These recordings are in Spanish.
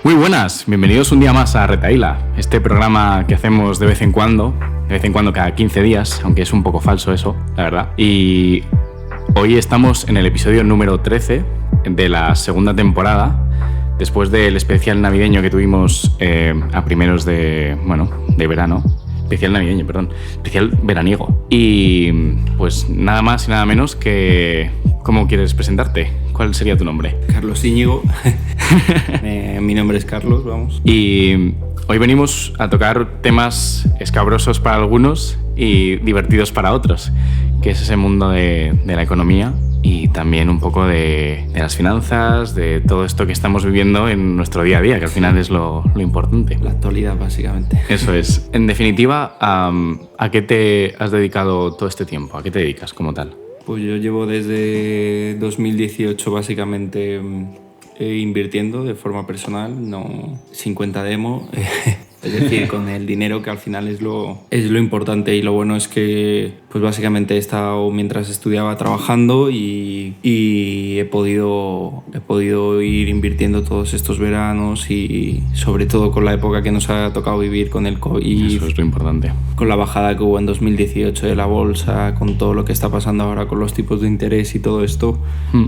Muy buenas, bienvenidos un día más a Retahíla, este programa que hacemos de vez en cuando cada 15 días, aunque es un poco falso eso, la verdad. Y hoy estamos en el episodio número 13 de la segunda temporada, después del especial navideño que tuvimos a primeros de verano. Especial veraniego. Y pues nada más y nada menos que... ¿Cómo quieres presentarte? ¿Cuál sería tu nombre? Carlos Íñigo. Mi nombre es Carlos, vamos. Y hoy venimos a tocar temas escabrosos para algunos y divertidos para otros, que es ese mundo de la economía y también un poco de las finanzas, de todo esto que estamos viviendo en nuestro día a día, que al final es lo importante. La actualidad, básicamente. Eso es. En definitiva, ¿a qué te has dedicado todo este tiempo? ¿A qué te dedicas como tal? Pues yo llevo desde 2018 básicamente invirtiendo de forma personal, no sin cuenta demo. Es decir, con el dinero, que al final es lo importante. Y lo bueno es que pues básicamente he estado mientras estudiaba trabajando y he podido ir invirtiendo todos estos veranos, y sobre todo con la época que nos ha tocado vivir con el COVID. Eso es lo importante. Con la bajada que hubo en 2018 de la bolsa, con todo lo que está pasando ahora con los tipos de interés y todo esto,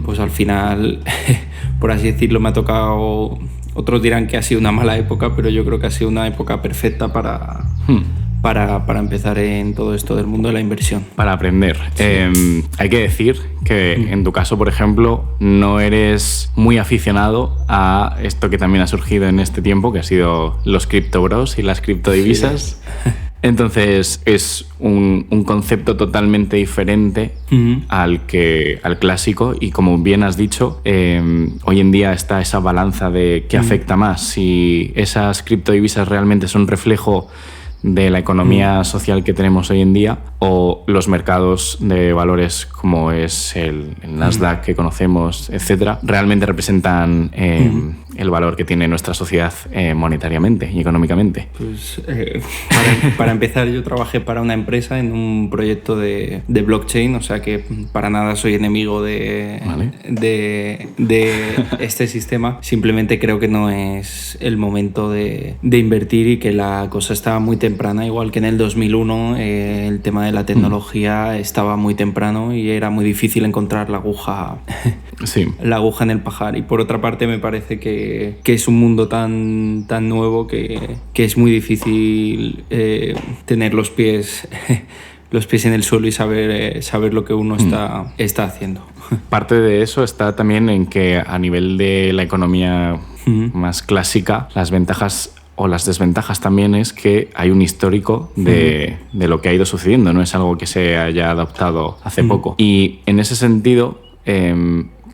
pues al final, por así decirlo, me ha tocado... Otros dirán que ha sido una mala época, pero yo creo que ha sido una época perfecta para empezar en todo esto del mundo de la inversión. Para aprender. Sí. Hay que decir que en tu caso, por ejemplo, no eres muy aficionado a esto que también ha surgido en este tiempo, que ha sido los criptobros y las criptodivisas. Sí. Entonces es un concepto totalmente diferente al clásico, y como bien has dicho, hoy en día está esa balanza de qué afecta más, si esas criptodivisas realmente son reflejo de la economía social que tenemos hoy en día, o los mercados de valores como es el Nasdaq que conocemos, etcétera, realmente representan el valor que tiene nuestra sociedad monetariamente y económicamente. Pues para empezar, yo trabajé para una empresa en un proyecto de blockchain, o sea que para nada soy enemigo de este sistema. Simplemente creo que no es el momento de invertir, y que la cosa estaba muy temprana, igual que en el 2001 el tema de la tecnología estaba muy temprano y era muy difícil encontrar la aguja, la aguja en el pajar. Y por otra parte me parece que es un mundo tan nuevo que es muy difícil tener los pies en el suelo y saber lo que uno está haciendo. Parte de eso está también en que a nivel de la economía más clásica, las ventajas o las desventajas también es que hay un histórico de lo que ha ido sucediendo, no es algo que se haya adoptado hace poco. Y en ese sentido,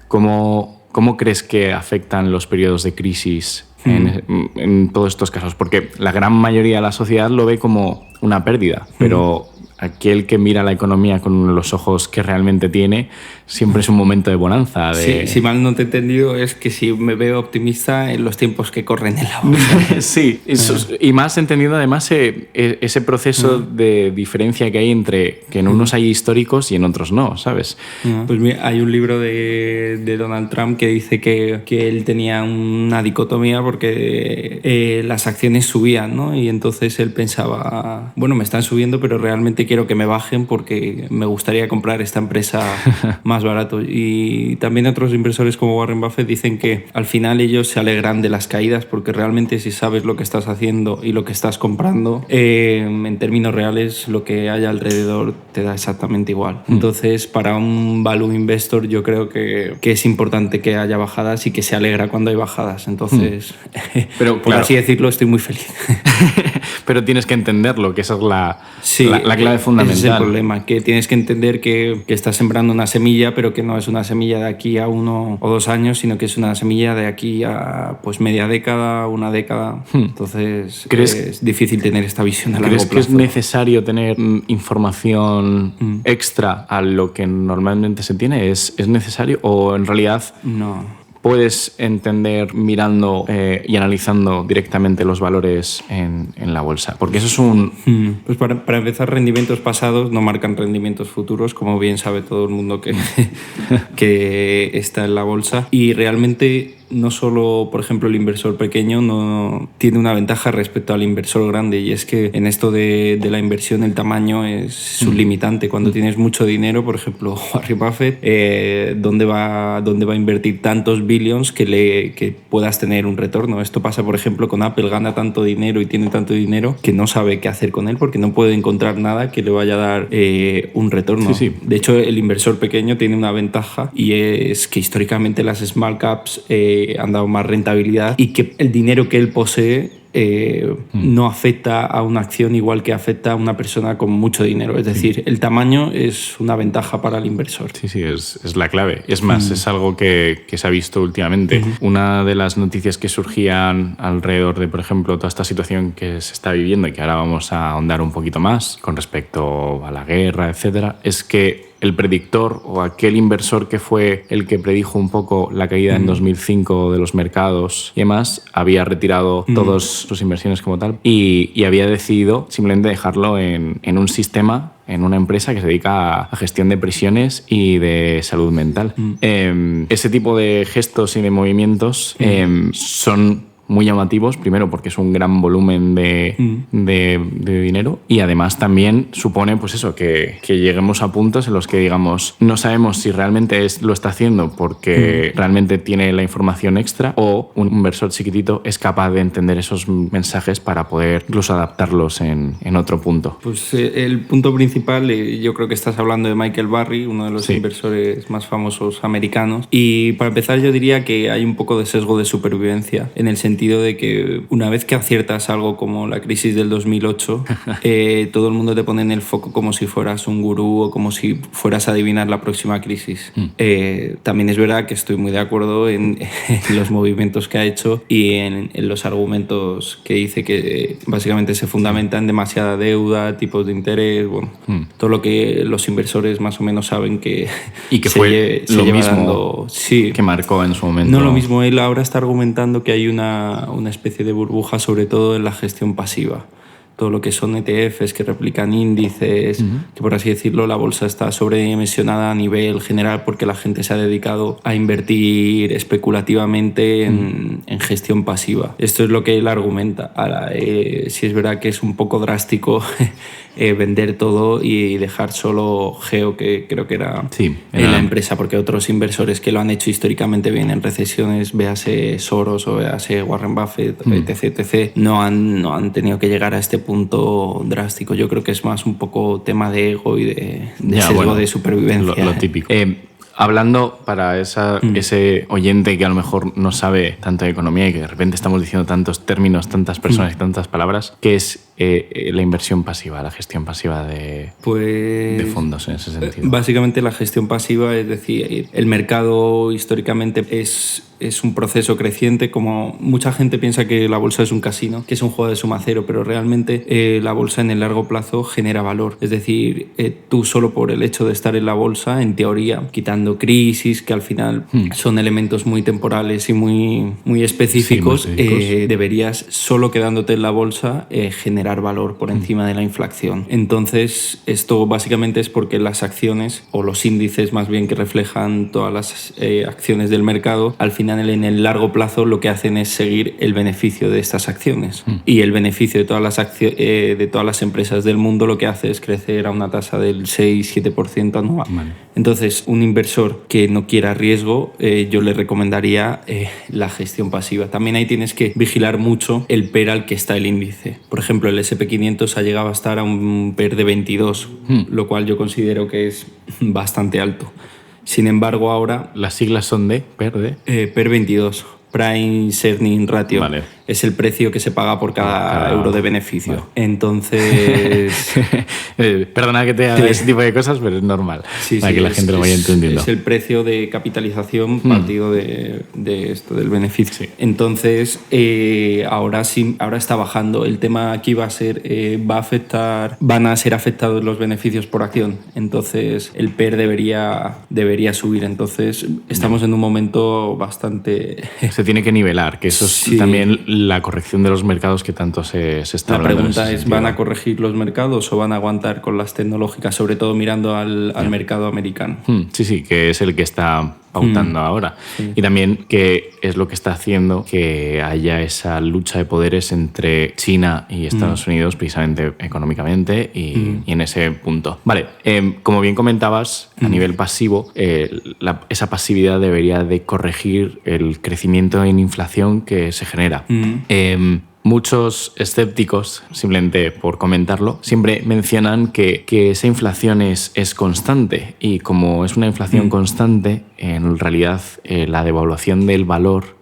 ¿cómo crees que afectan los periodos de crisis en todos estos casos? Porque la gran mayoría de la sociedad lo ve como una pérdida, pero aquel que mira la economía con los ojos que realmente tiene, siempre es un momento de bonanza. Sí, si mal no te he entendido, es que si me veo optimista en los tiempos que corren en la bolsa. Sí, y más entendiendo además ese proceso de diferencia que hay entre que en unos hay históricos y en otros no, ¿sabes? Pues mira, hay un libro de Donald Trump que dice que él tenía una dicotomía porque las acciones subían, ¿no? Y entonces él pensaba, bueno, me están subiendo, pero realmente quiero que me bajen porque me gustaría comprar esta empresa más barato. Y también otros inversores como Warren Buffett dicen que al final ellos se alegran de las caídas, porque realmente si sabes lo que estás haciendo y lo que estás comprando, en términos reales lo que hay alrededor te da exactamente igual. Entonces, para un value investor yo creo que es importante que haya bajadas y que se alegra cuando hay bajadas. Entonces, pero por así decirlo, estoy muy feliz. Pero tienes que entenderlo, que esa es la clave fundamental. Ese es el problema, que tienes que entender que estás sembrando una semilla, pero que no es una semilla de aquí a 1 o 2 años, sino que es una semilla de aquí a pues media década, una década. Entonces es difícil tener esta visión a largo plazo. ¿Crees que es necesario tener información extra a lo que normalmente se tiene? ¿Es necesario o en realidad no? Puedes entender mirando y analizando directamente los valores en la bolsa, porque eso es un... Pues para empezar, rendimientos pasados no marcan rendimientos futuros, como bien sabe todo el mundo que está en la bolsa, y realmente no solo, por ejemplo, el inversor pequeño no tiene una ventaja respecto al inversor grande, y es que en esto de la inversión el tamaño es un limitante. Cuando tienes mucho dinero, por ejemplo, Warren Buffett, ¿dónde va a invertir tantos billions que puedas tener un retorno? Esto pasa, por ejemplo, con Apple. Gana tanto dinero y tiene tanto dinero que no sabe qué hacer con él porque no puede encontrar nada que le vaya a dar un retorno. Sí. De hecho, el inversor pequeño tiene una ventaja, y es que históricamente las small caps han dado más rentabilidad, y que el dinero que él posee no afecta a una acción igual que afecta a una persona con mucho dinero. Es decir, el tamaño es una ventaja para el inversor. Sí, es la clave. Es más, es algo que se ha visto últimamente. Una de las noticias que surgían alrededor de, por ejemplo, toda esta situación que se está viviendo, y que ahora vamos a ahondar un poquito más con respecto a la guerra, etcétera, es que el predictor, o aquel inversor que fue el que predijo un poco la caída en 2005 de los mercados y demás, había retirado todas sus inversiones como tal, y había decidido simplemente dejarlo en un sistema, en una empresa que se dedica a gestión de prisiones y de salud mental. Ese tipo de gestos y de movimientos son muy llamativos, primero porque es un gran volumen de dinero, y además también supone pues eso, que lleguemos a puntos en los que digamos no sabemos si realmente lo está haciendo porque realmente tiene la información extra, o un inversor chiquitito es capaz de entender esos mensajes para poder incluso adaptarlos en otro punto. Pues el punto principal, yo creo que estás hablando de Michael Burry, uno de los inversores más famosos americanos, y para empezar yo diría que hay un poco de sesgo de supervivencia, en el sentido de que una vez que aciertas algo como la crisis del 2008, todo el mundo te pone en el foco como si fueras un gurú o como si fueras a adivinar la próxima crisis. También es verdad que estoy muy de acuerdo en los movimientos que ha hecho y en los argumentos que dice, que básicamente se fundamenta en demasiada deuda, tipos de interés, bueno, todo lo que los inversores más o menos saben que y que fue lo mismo que marcó en su momento. No lo mismo, él ahora está argumentando que hay una especie de burbuja, sobre todo en la gestión pasiva. Todo lo que son ETFs que replican índices, que por así decirlo la bolsa está sobredimensionada a nivel general porque la gente se ha dedicado a invertir especulativamente en gestión pasiva. Esto es lo que él argumenta. Ahora, sí es verdad que es un poco drástico vender todo y dejar solo Geo, que creo que era la empresa, porque otros inversores que lo han hecho históricamente bien en recesiones, véase Soros o véase Warren Buffett, etc., no han tenido que llegar a este punto drástico. Yo creo que es más un poco tema de ego y de sesgo de supervivencia. Lo típico. Hablando para ese oyente que a lo mejor no sabe tanto de economía y que de repente estamos diciendo tantos términos, tantas personas y tantas palabras, ¿qué es la inversión pasiva, la gestión pasiva de fondos en ese sentido? Básicamente la gestión pasiva, es decir, el mercado históricamente es un proceso creciente. Como mucha gente piensa que la bolsa es un casino, que es un juego de suma cero, pero realmente la bolsa en el largo plazo genera valor. Es decir, tú solo por el hecho de estar en la bolsa, en teoría, quitando crisis, que al final son elementos muy temporales y muy específicos, deberías, solo quedándote en la bolsa, generar valor por encima de la inflación. Entonces, esto básicamente es porque las acciones, o los índices más bien que reflejan todas las acciones del mercado, al final en el largo plazo lo que hacen es seguir el beneficio de estas acciones. Y el beneficio de todas las empresas del mundo lo que hace es crecer a una tasa del 6-7% anual. Entonces, un inversor que no quiera riesgo, yo le recomendaría la gestión pasiva. También ahí tienes que vigilar mucho el PER al que está el índice. Por ejemplo, el S&P 500 ha llegado a estar a un PER de 22, lo cual yo considero que es bastante alto. Sin embargo, ahora... Las siglas son de PER PER 22, Price Earning Ratio. Vale. Es el precio que se paga por cada euro de beneficio. Vale. Entonces... Perdona que te haga ese tipo de cosas, pero es normal. Para que la gente lo vaya entendiendo. Es el precio de capitalización partido de esto, del beneficio. Sí. Entonces, ahora está bajando. El tema aquí va a ser, van a ser afectados los beneficios por acción. Entonces, el PER debería subir. Entonces, estamos en un momento bastante... Se tiene que nivelar, que eso es también la corrección de los mercados que tanto se está hablando. La pregunta es, ¿van a corregir los mercados o van a aguantar con las tecnológicas, sobre todo mirando al mercado americano? Sí, que es el que está pautando ahora. Sí. Y también que es lo que está haciendo que haya esa lucha de poderes entre China y Estados Unidos, precisamente económicamente y en ese punto. Vale, como bien comentabas, a nivel pasivo, esa pasividad debería de corregir el crecimiento en inflación que se genera. Muchos escépticos, simplemente por comentarlo, siempre mencionan que esa inflación es constante, y como es una inflación constante, en realidad la devaluación del valor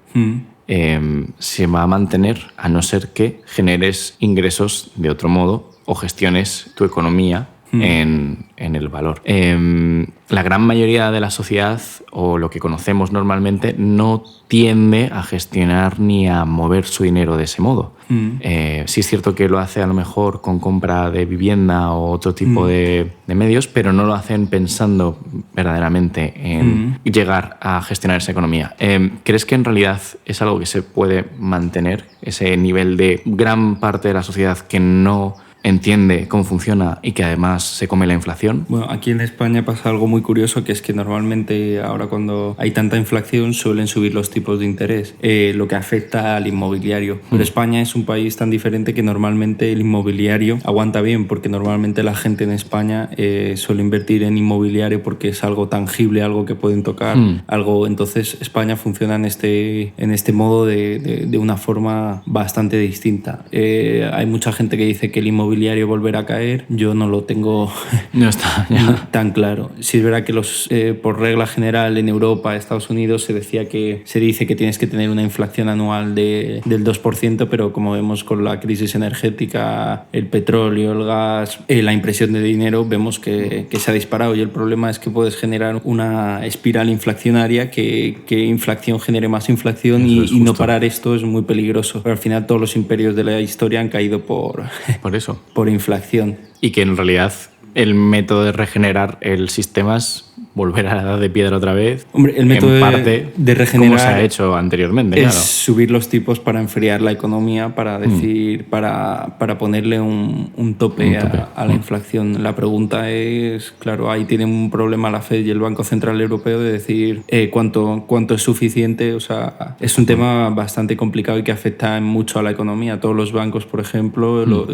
se va a mantener, a no ser que generes ingresos de otro modo o gestiones tu economía en el valor. La gran mayoría de la sociedad, o lo que conocemos normalmente, no tiende a gestionar ni a mover su dinero de ese modo. Sí es cierto que lo hace a lo mejor con compra de vivienda o otro tipo de medios, pero no lo hacen pensando verdaderamente en llegar a gestionar esa economía. ¿Crees que en realidad es algo que se puede mantener, ese nivel de gran parte de la sociedad que no entiende cómo funciona y que además se come la inflación? Bueno, aquí en España pasa algo muy curioso, que es que normalmente ahora, cuando hay tanta inflación, suelen subir los tipos de interés, lo que afecta al inmobiliario. Pero España es un país tan diferente que normalmente el inmobiliario aguanta bien, porque normalmente la gente en España suele invertir en inmobiliario porque es algo tangible, algo que pueden tocar, algo. Entonces España funciona en este modo de una forma bastante distinta. Hay mucha gente que dice que el inmobiliario volverá a caer. Yo no lo tengo no está tan claro. Sí es verdad que por regla general en Europa, Estados Unidos, se dice que tienes que tener una inflación anual del 2%, pero como vemos con la crisis energética, el petróleo, el gas, la impresión de dinero, vemos que se ha disparado, y el problema es que puedes generar una espiral inflacionaria, que inflación genere más inflación, y no parar esto es muy peligroso. Pero al final todos los imperios de la historia han caído por eso. Por inflación. Y que en realidad el método de regenerar el sistema es volver a la edad de piedra otra vez. Hombre, el método en parte, de regenerar como se ha hecho anteriormente, es subir los tipos para enfriar la economía, para decir, para ponerle un tope a la inflación. La pregunta es, claro, ahí tiene un problema la Fed y el Banco Central Europeo de decir cuánto es suficiente. O sea, es un tema bastante complicado y que afecta mucho a la economía. Todos los bancos, por ejemplo,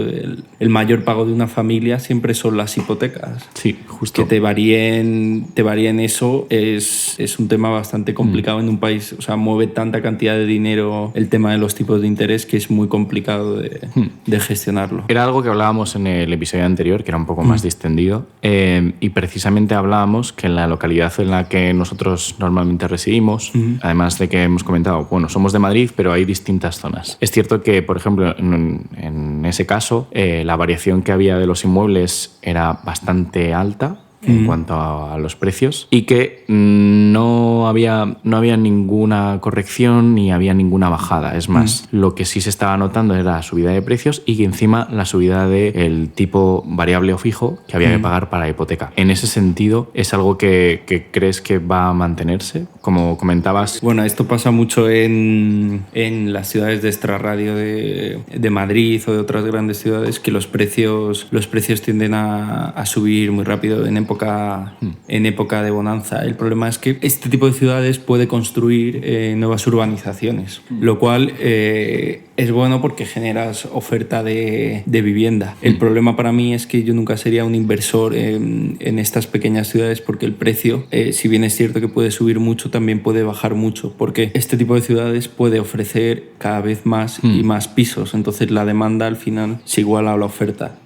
el mayor pago de una familia siempre son las hipotecas. Sí, justo. Que te varíen eso es un tema bastante complicado en un país. O sea, mueve tanta cantidad de dinero el tema de los tipos de interés, que es muy complicado de gestionarlo. Era algo que hablábamos en el episodio anterior, que era un poco más distendido, y precisamente hablábamos que en la localidad en la que nosotros normalmente residimos, además de que hemos comentado, bueno, somos de Madrid, pero hay distintas zonas. Es cierto que, por ejemplo, en ese caso, la variación que había de los inmuebles era bastante alta en cuanto a los precios, y que no había ninguna corrección ni había ninguna bajada. Es más, lo que sí se estaba notando era la subida de precios, y que encima la subida del tipo variable o fijo que había que pagar para la hipoteca. En ese sentido, ¿es algo que crees que va a mantenerse? Como comentabas. Bueno, esto pasa mucho en las ciudades de extrarradio de Madrid o de otras grandes ciudades, que los precios tienden a subir muy rápido en época de bonanza. El problema es que este tipo de ciudades puede construir nuevas urbanizaciones, lo cual es bueno porque generas oferta de vivienda. El problema para mí es que yo nunca sería un inversor en estas pequeñas ciudades, porque el precio, si bien es cierto que puede subir mucho, también puede bajar mucho, porque este tipo de ciudades puede ofrecer cada vez más y más pisos. Entonces la demanda al final se iguala a la oferta.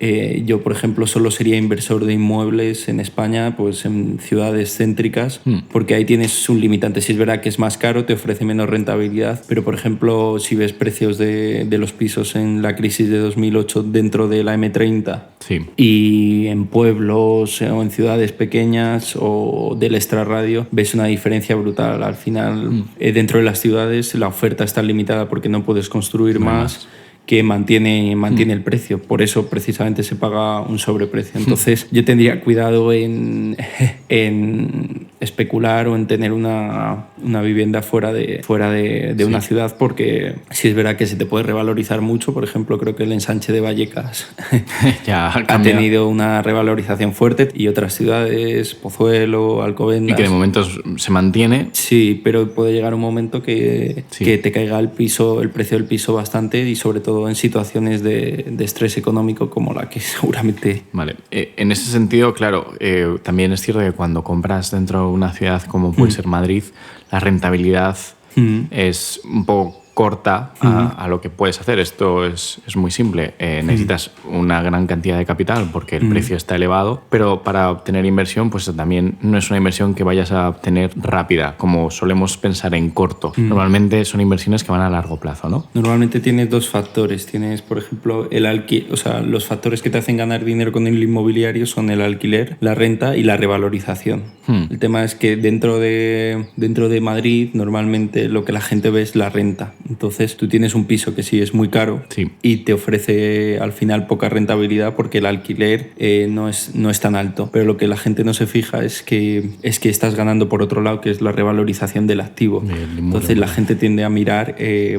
Yo, por ejemplo, solo sería inversor de inmuebles en España, pues en ciudades céntricas, porque ahí tienes un limitante. Si es verdad que es más caro, te ofrece menos rentabilidad, pero por ejemplo, si ves precios de los pisos en la crisis de 2008 dentro de la M30, y en pueblos o en ciudades pequeñas o del extrarradio, ves una diferencia brutal. Al final, dentro de las ciudades la oferta está limitada porque no puedes construir más, que mantiene el precio. Por eso precisamente se paga un sobreprecio. Entonces yo tendría cuidado en especular o en tener una vivienda fuera de una ciudad, porque sí es verdad que se te puede revalorizar mucho. Por ejemplo, creo que el ensanche de Vallecas ya ha tenido una revalorización fuerte, y otras ciudades, Pozuelo, Alcobendas... Y que de momento se mantiene. Sí, pero puede llegar un momento que te caiga el precio del piso bastante, y sobre todo en situaciones de estrés económico como la que seguramente... Vale, en ese sentido, claro, también es cierto que cuando compras dentro de una ciudad como puede ser Madrid, la rentabilidad es un poco corta a lo que puedes hacer. Esto es muy simple. Necesitas una gran cantidad de capital porque el precio está elevado, pero para obtener inversión, pues también no es una inversión que vayas a obtener rápida, como solemos pensar en corto. Normalmente son inversiones que van a largo plazo, ¿no? Normalmente tienes dos factores. Tienes, por ejemplo, el alquiler. O sea, los factores que te hacen ganar dinero con el inmobiliario son el alquiler, la renta y la revalorización. El tema es que dentro de Madrid, normalmente lo que la gente ve es la renta. Entonces tú tienes un piso que sí es muy caro y te ofrece al final poca rentabilidad porque el alquiler no es tan alto. Pero lo que la gente no se fija es que estás ganando por otro lado, que es la revalorización del activo. Entonces la gente tiende a mirar,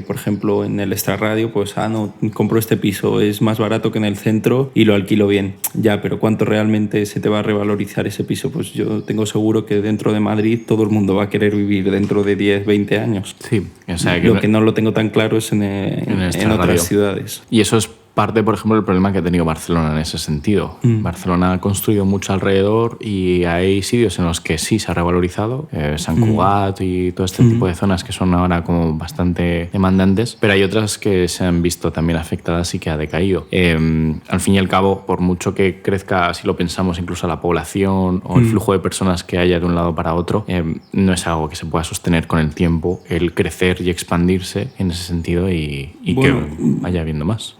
por ejemplo, en el extrarradio, pues no, compro este piso, es más barato que en el centro y lo alquilo bien. Ya, pero ¿cuánto realmente se te va a revalorizar ese piso? Pues yo tengo seguro que dentro de Madrid todo el mundo va a querer vivir dentro de 10, 20 años. Sí, o sea, que no lo tengo tan claro es en otras ciudades. Y eso es parte, por ejemplo, del problema que ha tenido Barcelona en ese sentido. Barcelona ha construido mucho alrededor y hay sitios en los que sí se ha revalorizado, Sant Cugat y todo este tipo de zonas que son ahora como bastante demandantes, pero hay otras que se han visto también afectadas y que ha decaído. Al fin y al cabo, por mucho que crezca, si lo pensamos, incluso la población o el flujo de personas que haya de un lado para otro, no es algo que se pueda sostener con el tiempo, el crecer y expandirse en ese sentido y bueno, que vaya habiendo más.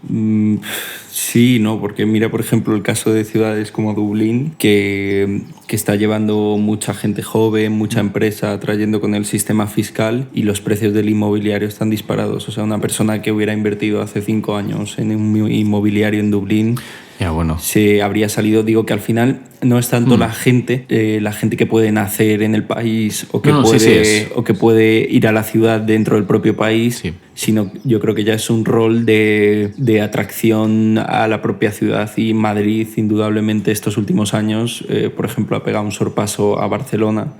Sí, no, porque mira, por ejemplo, el caso de ciudades como Dublín, que está llevando mucha gente joven, mucha empresa, trayendo con el sistema fiscal, y los precios del inmobiliario están disparados. O sea, una persona que hubiera invertido hace 5 años en un inmobiliario en Dublín, bueno, se habría salido. Digo que al final no es tanto la gente que puede nacer en el país o que puede ir a la ciudad dentro del propio país, sino yo creo que ya es un rol de atracción a la propia ciudad. Y Madrid, indudablemente, estos últimos años, por ejemplo, ha pegado un sorpaso a Barcelona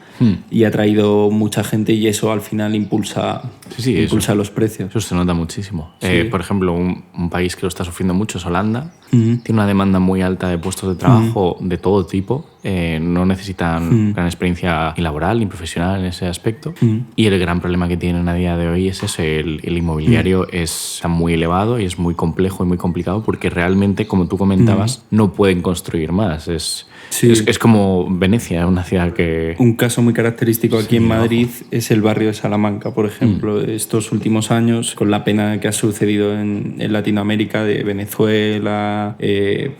y ha traído mucha gente, y eso al final impulsa los precios. Eso se nota muchísimo. Por ejemplo, un país que lo está sufriendo mucho es Holanda. Tiene una demanda muy alta de puestos de trabajo de todo tipo. No necesitan gran experiencia ni laboral ni profesional en ese aspecto. Y el gran problema que tienen a día de hoy es ese: el inmobiliario está muy elevado y es muy complejo y muy complicado porque realmente, como tú comentabas, no pueden construir más. Es como Venecia, una ciudad que... Un caso muy característico aquí en Madrid es el barrio de Salamanca, por ejemplo. Estos últimos años, con la pena que ha sucedido en Latinoamérica, de Venezuela,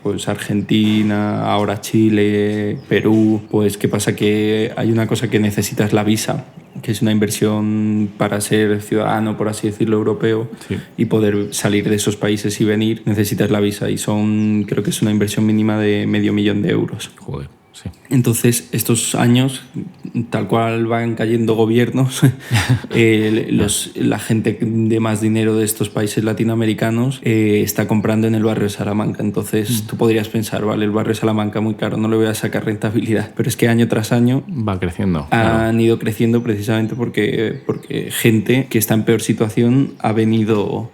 pues Argentina, ahora Chile, Perú, pues ¿qué pasa? Que hay una cosa que necesitas: la visa, que es una inversión para ser ciudadano, por así decirlo, europeo, y poder salir de esos países y venir, necesitas la visa, y creo que es una inversión mínima de €500.000. Joder. Sí. Entonces, estos años, tal cual van cayendo gobiernos, la gente de más dinero de estos países latinoamericanos está comprando en el barrio de Salamanca. Entonces, tú podrías pensar, vale, el barrio de Salamanca muy caro, no le voy a sacar rentabilidad. Pero es que año tras año va creciendo. Han ido creciendo precisamente porque gente que está en peor situación ha venido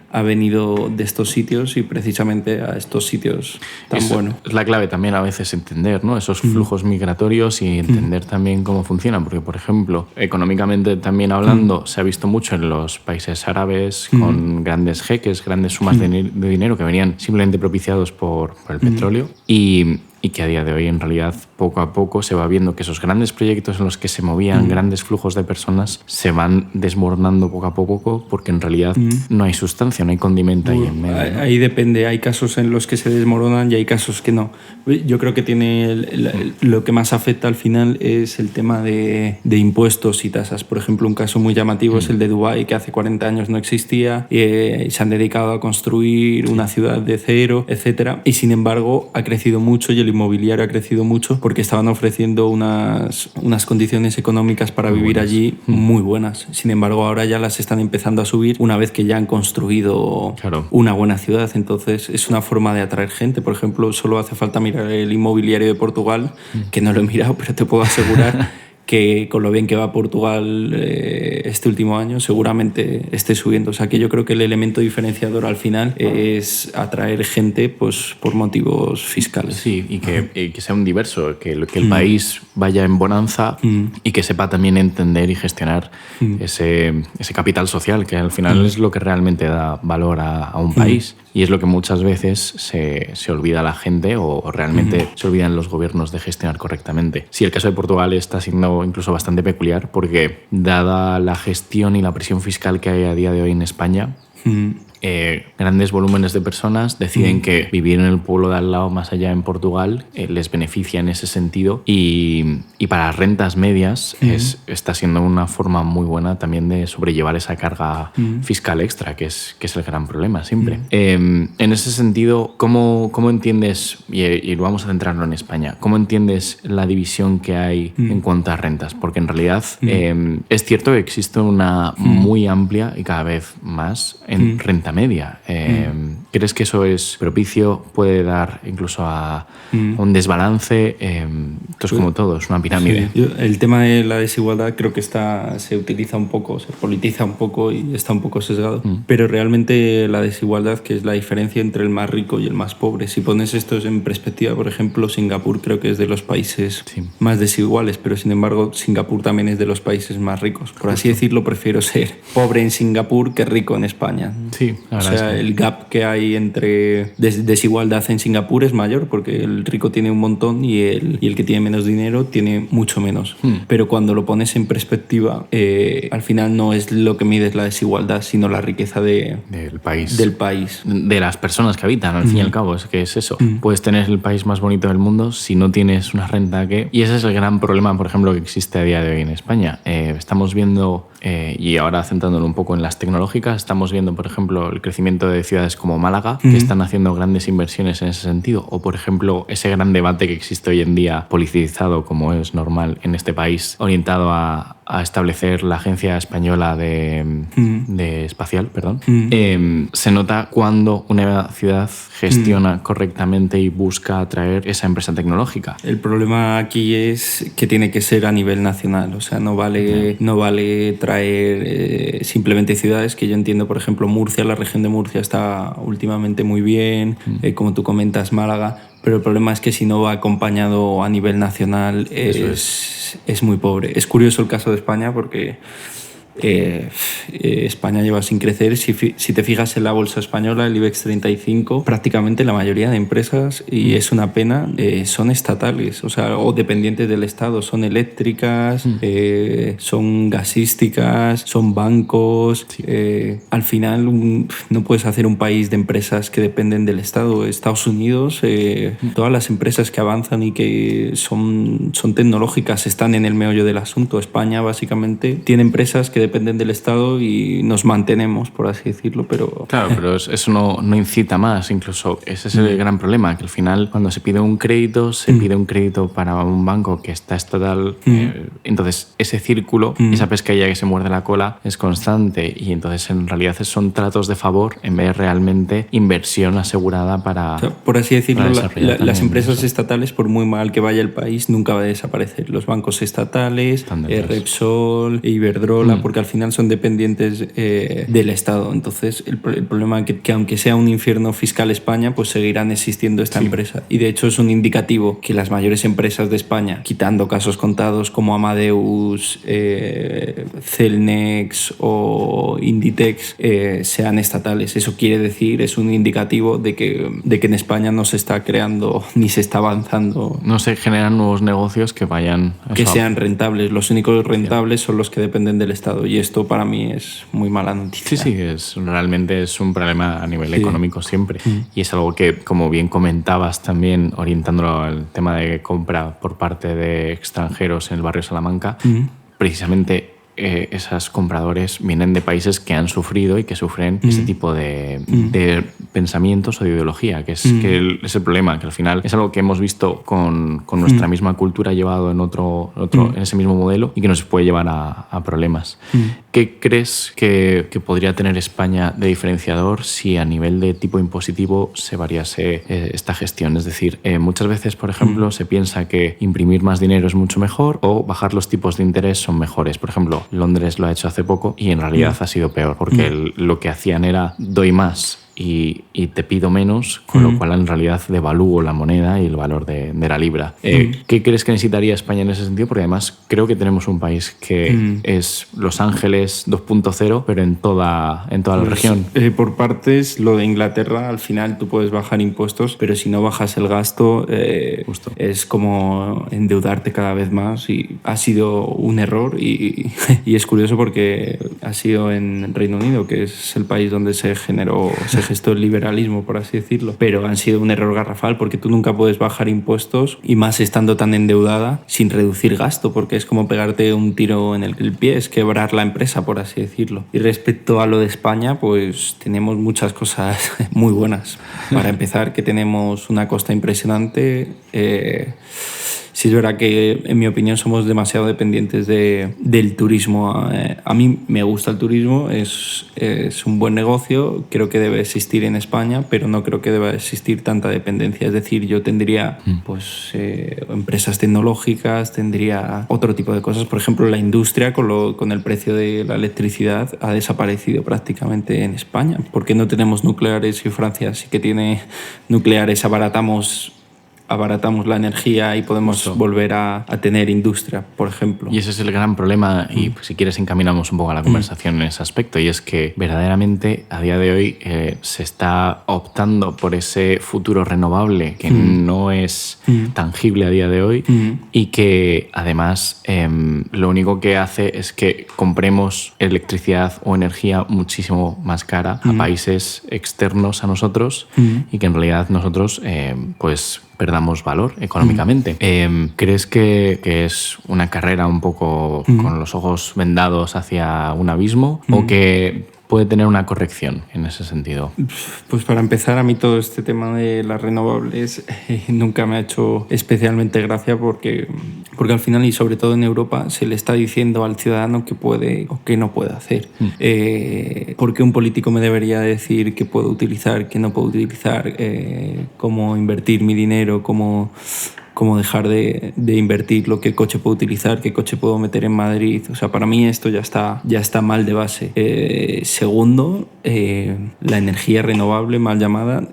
de estos sitios, y precisamente a estos sitios tan buenos. Es la clave también a veces entender, ¿no?, esos flujos migratorios y entender también cómo funcionan, porque, por ejemplo, económicamente también hablando, se ha visto mucho en los países árabes con grandes jeques, grandes sumas de dinero que venían simplemente propiciados por el petróleo, y que a día de hoy, en realidad, poco a poco se va viendo que esos grandes proyectos en los que se movían grandes flujos de personas se van desmoronando poco a poco, porque en realidad no hay sustancia, no hay condimento ahí en medio, ¿no? Ahí depende, hay casos en los que se desmoronan y hay casos que no. Yo creo que lo que más afecta al final es el tema de impuestos y tasas. Por ejemplo, un caso muy llamativo es el de Dubái, que hace 40 años no existía, y se han dedicado a construir una ciudad de cero, etcétera, y sin embargo ha crecido mucho y el nivel inmobiliario ha crecido mucho porque estaban ofreciendo unas condiciones económicas para vivir allí muy buenas. Sin embargo, ahora ya las están empezando a subir una vez que ya han construido una buena ciudad. Entonces, es una forma de atraer gente. Por ejemplo, solo hace falta mirar el inmobiliario de Portugal, que no lo he mirado, pero te puedo asegurar que con lo bien que va Portugal este último año, seguramente esté subiendo. O sea, que yo creo que el elemento diferenciador al final es atraer gente pues, por motivos fiscales. Sí, y que sea un diverso, que el país vaya en bonanza y que sepa también entender y gestionar ese capital social, que al final es lo que realmente da valor a un país. Y es lo que muchas veces se olvida la gente o realmente se olvidan los gobiernos de gestionar correctamente. Sí, el caso de Portugal está siendo incluso bastante peculiar porque, dada la gestión y la presión fiscal que hay a día de hoy en España, grandes volúmenes de personas deciden que vivir en el pueblo de al lado, más allá en Portugal, les beneficia en ese sentido y para las rentas medias está siendo una forma muy buena también de sobrellevar esa carga fiscal extra, que es el gran problema siempre. En ese sentido, ¿cómo entiendes, y lo vamos a centrarlo en España, cómo entiendes la división que hay en cuanto a rentas? Porque en realidad es cierto que existe una muy amplia y cada vez más en renta media. ¿Crees que eso es propicio? ¿Puede dar incluso a un desbalance? Esto es como todo, es una pirámide. Sí. El tema de la desigualdad creo que se utiliza un poco, se politiza un poco y está un poco sesgado. Pero realmente la desigualdad, que es la diferencia entre el más rico y el más pobre, si pones esto en perspectiva, por ejemplo, Singapur creo que es de los países más desiguales, pero sin embargo Singapur también es de los países más ricos. Por así decirlo, prefiero ser pobre en Singapur que rico en España. Sí, o sea, el gap que hay entre desigualdad en Singapur es mayor porque el rico tiene un montón y el que tiene menos dinero tiene mucho menos. Pero cuando lo pones en perspectiva, al final no es lo que mide la desigualdad, sino la riqueza del país. De las personas que habitan, al fin y al cabo, es que es eso. Puedes tener el país más bonito del mundo si no tienes una renta que... Y ese es el gran problema, por ejemplo, que existe a día de hoy en España. Estamos viendo, y ahora centrándolo un poco en las tecnológicas, estamos viendo, por ejemplo, el crecimiento de ciudades como Málaga, que están haciendo grandes inversiones en ese sentido. O, por ejemplo, ese gran debate que existe hoy en día, politizado como es normal en este país, orientado a establecer la Agencia Española de Espacial, se nota cuando una ciudad gestiona correctamente y busca atraer esa empresa tecnológica. El problema aquí es que tiene que ser a nivel nacional, o sea, no vale traer simplemente ciudades, que yo entiendo, por ejemplo, Murcia, la región de Murcia está últimamente muy bien, como tú comentas, Málaga, pero el problema es que si no va acompañado a nivel nacional es muy pobre. Es curioso el caso de España porque España lleva sin crecer. Si te fijas en la bolsa española, el IBEX 35, prácticamente la mayoría de empresas, y es una pena, son estatales, o sea, o dependientes del Estado. Son eléctricas, son gasísticas, son bancos. Al final no puedes hacer un país de empresas que dependen del Estado. Estados Unidos, todas las empresas que avanzan y que son tecnológicas están en el meollo del asunto. España básicamente tiene empresas que dependen del Estado y nos mantenemos, por así decirlo, pero... Claro, pero eso no incita más, incluso ese es el gran problema, que al final cuando se pide un crédito, se pide un crédito para un banco que está estatal, entonces ese círculo, esa pescadilla que se muerde la cola es constante y entonces en realidad son tratos de favor en vez de realmente inversión asegurada para... O sea, por así decirlo, las empresas estatales, por muy mal que vaya el país, nunca va a desaparecer. Los bancos estatales, Repsol, Iberdrola, porque al final son dependientes del Estado. Entonces, el problema es que aunque sea un infierno fiscal España, pues seguirán existiendo esta empresa. Y de hecho es un indicativo que las mayores empresas de España, quitando casos contados como Amadeus, Celnex o Inditex, sean estatales. Eso quiere decir, es un indicativo de que en España no se está creando ni se está avanzando. No se generan nuevos negocios que vayan... Que sean rentables. Los únicos rentables son los que dependen del Estado. Y esto para mí es muy mala noticia. Sí, realmente es un problema a nivel económico siempre. Y es algo que, como bien comentabas también, orientándolo al tema de compra por parte de extranjeros en el barrio Salamanca, precisamente esos compradores vienen de países que han sufrido y que sufren ese tipo de pensamientos o de ideología, que es el problema, que al final es algo que hemos visto con nuestra misma cultura llevado en en ese mismo modelo y que nos puede llevar a problemas. ¿Qué crees que podría tener España de diferenciador si a nivel de tipo impositivo se variase esta gestión? Es decir, muchas veces, por ejemplo, se piensa que imprimir más dinero es mucho mejor o bajar los tipos de interés son mejores. Por ejemplo, Londres lo ha hecho hace poco y en realidad ha sido peor, porque lo que hacían era doy más y te pido menos, con lo cual en realidad devalúo la moneda y el valor de la libra. ¿Qué crees que necesitaría España en ese sentido? Porque además creo que tenemos un país que es Los Ángeles 2.0, pero en toda la región. Por partes, lo de Inglaterra, al final tú puedes bajar impuestos, pero si no bajas el gasto, es como endeudarte cada vez más, y ha sido un error y es curioso porque ha sido en Reino Unido, que es el país donde se gestó el liberalismo, por así decirlo, pero han sido un error garrafal porque tú nunca puedes bajar impuestos, y más estando tan endeudada, sin reducir gasto, porque es como pegarte un tiro en el pie, es quebrar la empresa, por así decirlo. Y respecto a lo de España, pues tenemos muchas cosas muy buenas. Para empezar, que tenemos una costa impresionante. Sí, es verdad que, en mi opinión, somos demasiado dependientes del turismo. A mí me gusta el turismo, es un buen negocio, creo que debe existir en España, pero no creo que deba existir tanta dependencia. Es decir, yo tendría empresas tecnológicas, tendría otro tipo de cosas. Por ejemplo, la industria, con el precio de la electricidad, ha desaparecido prácticamente en España, porque no tenemos nucleares, y Francia sí que tiene nucleares. Abaratamos la energía y podemos volver a tener industria, por ejemplo. Y ese es el gran problema, y si quieres encaminamos un poco a la conversación en ese aspecto, y es que verdaderamente a día de hoy se está optando por ese futuro renovable que no es tangible a día de hoy, y que además lo único que hace es que compremos electricidad o energía muchísimo más cara a países externos a nosotros, y que en realidad nosotros pues perdamos valor económicamente. ¿Crees que es una carrera un poco con los ojos vendados hacia un abismo, o que puede tener una corrección en ese sentido? Pues para empezar, a mí todo este tema de las renovables nunca me ha hecho especialmente gracia, porque al final, y sobre todo en Europa, se le está diciendo al ciudadano qué puede o qué no puede hacer. ¿Por qué un político me debería decir qué puedo utilizar, qué no puedo utilizar, cómo invertir mi dinero, cómo dejar de invertir, qué coche puedo utilizar, qué coche puedo meter en Madrid? O sea, para mí esto ya está mal de base. Segundo, la energía renovable, mal llamada,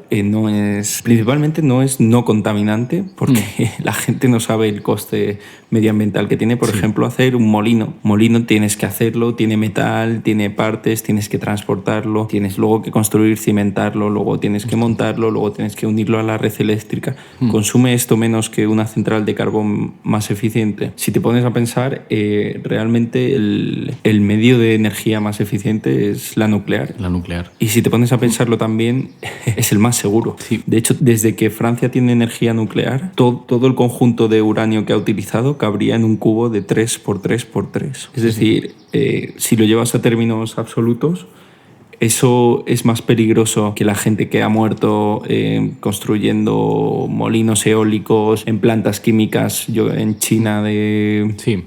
principalmente no es no contaminante, porque la gente no sabe el coste medioambiental que tiene. Por ejemplo, hacer un molino. Molino tienes que hacerlo, tiene metal, tiene partes, tienes que transportarlo, tienes luego que construir, cimentarlo, luego tienes que montarlo, luego tienes que unirlo a la red eléctrica. Consume esto menos que una central de carbón más eficiente. Si te pones a pensar, realmente el medio de energía más eficiente es la nuclear. Y si te pones a pensarlo también, es el más seguro. Sí. De hecho, desde que Francia tiene energía nuclear, todo el conjunto de uranio que ha utilizado cabría en un cubo de 3×3×3. Es decir, si lo llevas a términos absolutos, eso es más peligroso que la gente que ha muerto construyendo molinos eólicos en plantas químicas en China. Sí.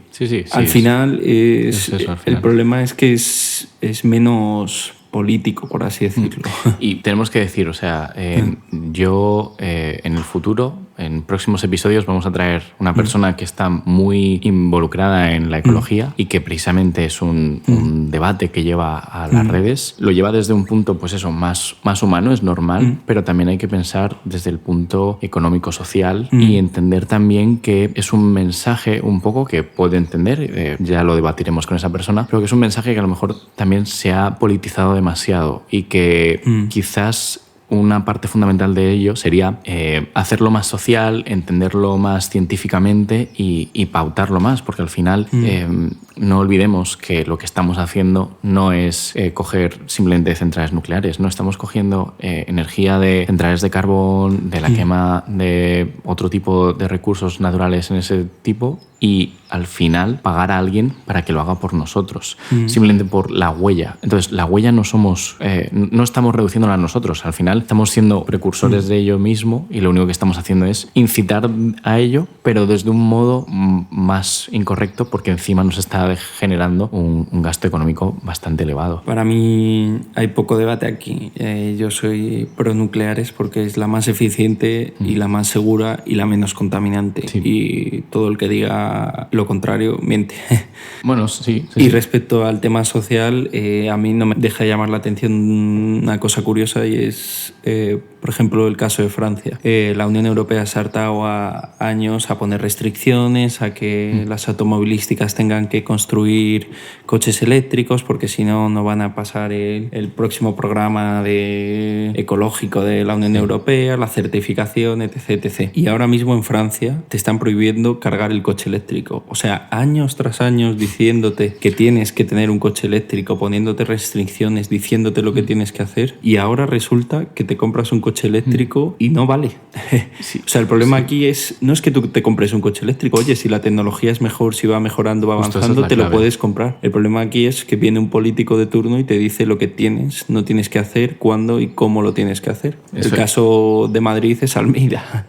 Al final, el problema es que es menos político, por así decirlo. Y tenemos que decir, o sea, yo en el futuro, en próximos episodios, vamos a traer una persona que está muy involucrada en la ecología y que precisamente es un debate que lleva a las redes. Lo lleva desde un punto, pues eso, más humano, es normal, pero también hay que pensar desde el punto económico-social y entender también que es un mensaje un poco que puede entender, ya lo debatiremos con esa persona, pero que es un mensaje que a lo mejor también se ha politizado demasiado, y que quizás una parte fundamental de ello sería hacerlo más social, entenderlo más científicamente y pautarlo más, porque al final no olvidemos que lo que estamos haciendo no es coger simplemente centrales nucleares, no estamos cogiendo energía de centrales de carbón, de la quema de otro tipo de recursos naturales en ese tipo, y al final pagar a alguien para que lo haga por nosotros, simplemente por la huella. Entonces, la huella no estamos reduciéndola a nosotros, al final estamos siendo precursores de ello mismo y lo único que estamos haciendo es incitar a ello, pero desde un modo más incorrecto, porque encima nos está generando un gasto económico bastante elevado. Para mí hay poco debate aquí. Yo soy pro nucleares porque es la más eficiente y la más segura y la menos contaminante. Sí. Y todo el que diga lo contrario miente. Bueno, sí. Y respecto al tema social, a mí no me deja de llamar la atención una cosa curiosa y es, por ejemplo, el caso de Francia. La Unión Europea se ha hartado a años a poner restricciones, a que las automovilísticas tengan que construir coches eléctricos porque si no, no van a pasar el próximo programa ecológico de la Unión Europea, la certificación, etc. Y ahora mismo en Francia te están prohibiendo cargar el coche eléctrico. O sea, años tras años diciéndote que tienes que tener un coche eléctrico, poniéndote restricciones, diciéndote lo que tienes que hacer, y ahora resulta que te compras un coche eléctrico y no vale. Sí. O sea, el problema aquí no es que tú te compres un coche eléctrico. Oye, si la tecnología es mejor, si va mejorando, va avanzando, te lo puedes comprar. El problema aquí es que viene un político de turno y te dice lo que no tienes que hacer, cuándo y cómo lo tienes que hacer. El caso de Madrid es Almeida.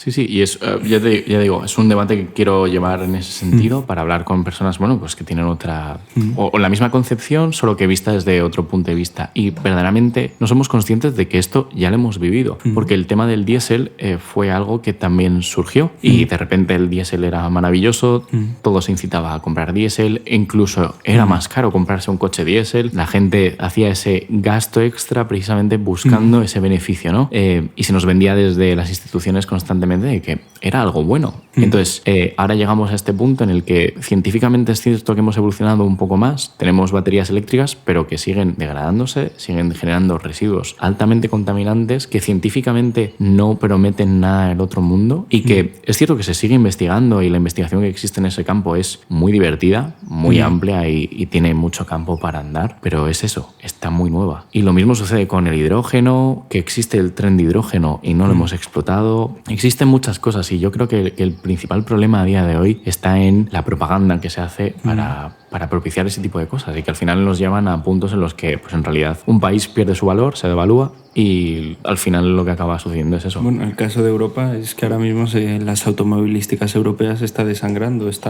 Sí, y ya digo, es un debate que quiero llevar en ese sentido para hablar con personas, pues que tienen otra o la misma concepción, solo que vista desde otro punto de vista. Y verdaderamente no somos conscientes de que esto ya lo hemos vivido, porque el tema del diésel fue algo que también surgió y de repente el diésel era maravilloso, todo se incitaba a comprar diésel, incluso era más caro comprarse un coche diésel, la gente hacía ese gasto extra precisamente buscando ese beneficio, ¿no? Y se nos vendía desde las instituciones constantemente de que era algo bueno. Entonces, ahora llegamos a este punto en el que científicamente es cierto que hemos evolucionado un poco más, tenemos baterías eléctricas, pero que siguen degradándose, siguen generando residuos altamente contaminantes que científicamente no prometen nada del otro mundo y que es cierto que se sigue investigando y la investigación que existe en ese campo es muy divertida, muy amplia y tiene mucho campo para andar, pero es eso, está muy nueva. Y lo mismo sucede con el hidrógeno, que existe el tren de hidrógeno y no lo hemos explotado. Existen muchas cosas y yo creo que el principal problema a día de hoy está en la propaganda que se hace para propiciar ese tipo de cosas y que al final nos llevan a puntos en los que pues en realidad un país pierde su valor, se devalúa y al final lo que acaba sucediendo es eso. Bueno, el caso de Europa es que ahora mismo las automovilísticas europeas se está desangrando. Es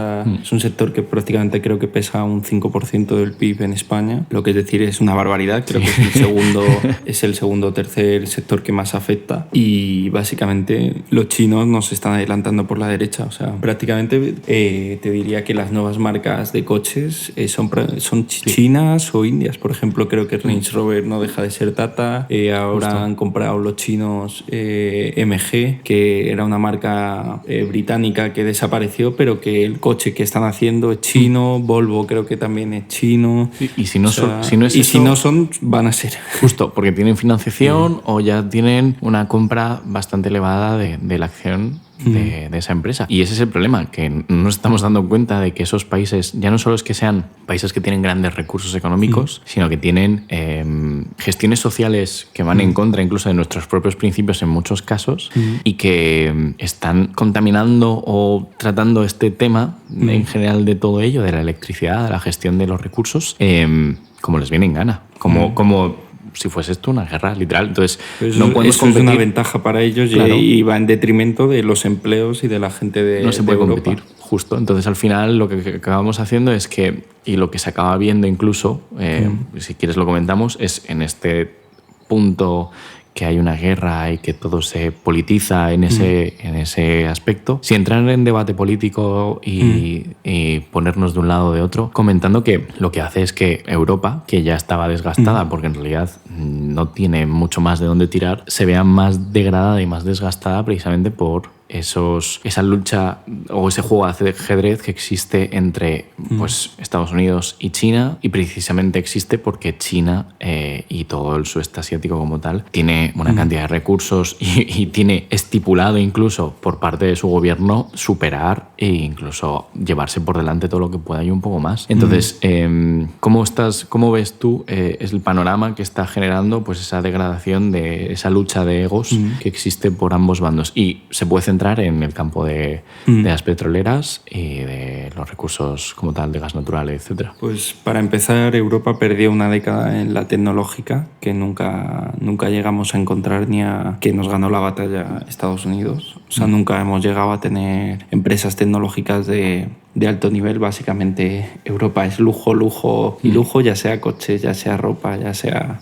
un sector que prácticamente creo que pesa un 5% del PIB en España, lo que es decir es una barbaridad. Creo que es el segundo o tercer sector que más afecta y básicamente los chinos nos están adelantando por la derecha. O sea, prácticamente te diría que las nuevas marcas de coches son chinas o indias. Por ejemplo, creo que Range Rover no deja de ser Tata. Ahora han comprado los chinos MG, que era una marca británica que desapareció, pero que el coche que están haciendo es chino. Volvo creo que también es chino. Y si no son, van a ser. Justo, porque tienen financiación o ya tienen una compra bastante elevada de la acción de esa empresa. Y ese es el problema, que no nos estamos dando cuenta de que esos países ya no solo es que sean países que tienen grandes recursos económicos, sino que tienen gestiones sociales que van en contra incluso de nuestros propios principios en muchos casos y que están contaminando o tratando este tema en general de todo ello, de la electricidad, de la gestión de los recursos, como les viene en gana. Como si fuese esto una guerra, literal. Entonces, no podemos competir. Es una ventaja para ellos, claro, y va en detrimento de los empleos y de la gente de No se puede Europa. competir, justo. Entonces, al final, lo que acabamos haciendo es que, y lo que se acaba viendo incluso, si quieres lo comentamos, es en este punto que hay una guerra y que todo se politiza en ese aspecto. Si entrar en debate político y ponernos de un lado o de otro, comentando que lo que hace es que Europa, que ya estaba desgastada, porque en realidad no tiene mucho más de dónde tirar, se vea más degradada y más desgastada precisamente por esa lucha o ese juego de ajedrez que existe entre pues, Estados Unidos y China, y precisamente existe porque China y todo el sudeste asiático como tal tiene una cantidad de recursos y tiene estipulado incluso por parte de su gobierno superar e incluso llevarse por delante todo lo que pueda y un poco más. Entonces, ¿cómo ves tú el panorama que está generando pues esa degradación de esa lucha de egos que existe por ambos bandos. Y se puede centrar en el campo de las petroleras y de los recursos como tal, de gas natural, etc. Pues para empezar, Europa perdió una década en la tecnológica que nunca llegamos a encontrar, ni a que nos ganó la batalla Estados Unidos. O sea, nunca hemos llegado a tener empresas tecnológicas de alto nivel. Básicamente Europa es lujo, lujo y lujo, ya sea coches, ya sea ropa, ya sea...